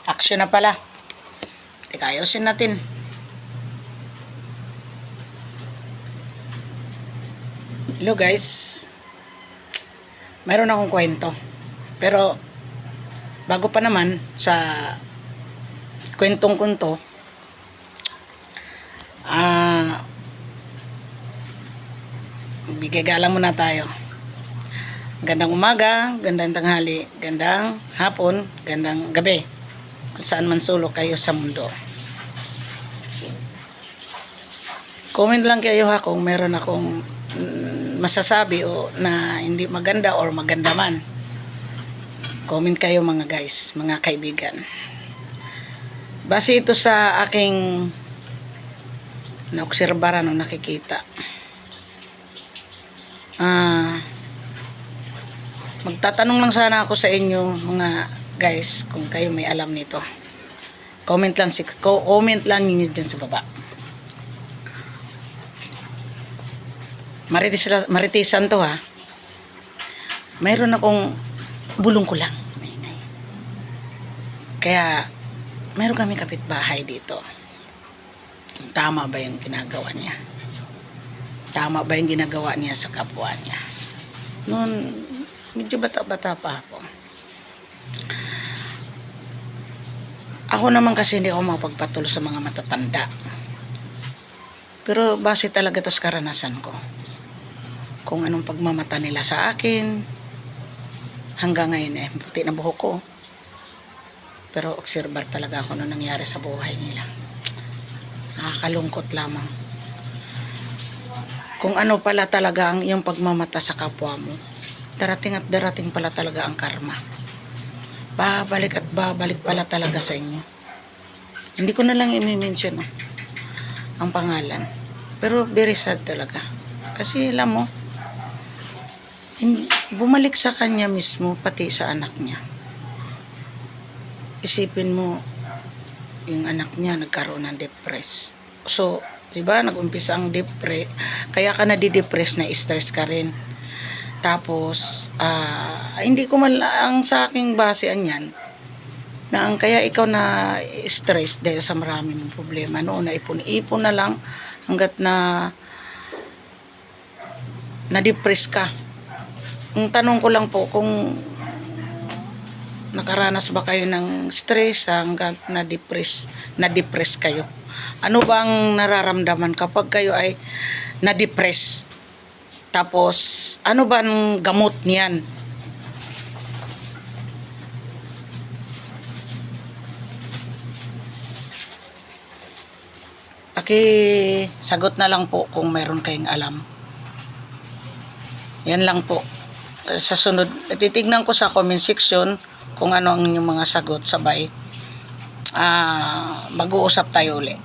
Action na pala. Teka, ayusin natin. Hello guys. Mayroon akong kwento. Pero bago pa naman sa kwentong kunto, bigay galang muna tayo. Gandang umaga, gandang tanghali, gandang hapon, gandang gabi. Kung saan man sulok kayo sa mundo. Comment lang kayo ha kung meron akong masasabi o na hindi maganda or maganda man. Comment kayo mga guys, mga kaibigan. Base ito sa aking naobserbaran o nakikita. Magtatanong lang sana ako sa inyo mga guys kung kayo may alam nito. Comment lang niyo dyan sa baba. Maritisan to ha. Mayroon akong bulong ko lang. Kaya mayroon kami kapitbahay dito. Tama ba yung ginagawa niya? Tama ba yung ginagawa niya sa kapwa niya? Noon, medyo bata-bata pa ako. Ako naman kasi hindi ako mapagpatuloy sa mga matatanda. Pero base talaga ito sa karanasan ko. Kung anong pagmamata nila sa akin, hanggang ngayon puti na buhok ko. Pero observer talaga ako nung nangyari sa buhay nila. Nakakalungkot lamang. Kung ano pala talaga ang iyong pagmamata sa kapwa mo, darating at darating pala talaga ang karma. Babalik at babalik pala talaga sa inyo. Hindi ko na lang i-mention ang pangalan. Pero very sad talaga. Kasi alam mo, bumalik sa kanya mismo, pati sa anak niya. Isipin mo, yung anak niya nagkaroon ng depress. So, diba, nag-umpisa ang depress, kaya ka nadidepress na stress ka rin. Tapos, hindi ko man ang sa aking basean yan, na ang kaya ikaw na stress dahil sa maraming problema. Noon na ipon-ipon na lang hanggat na na-depress ka. Ang tanong ko lang po kung nakaranas ba kayo ng stress hanggang na-depress kayo. Ano bang nararamdaman kapag kayo ay na-depress? Tapos, ano ba ang gamot niyan? Sagot na lang po kung mayroon kayong alam. Yan lang po. Sa sunod, titignan ko sa comment section kung ano ang inyong mga sagot sabay. Mag-uusap tayo ulit.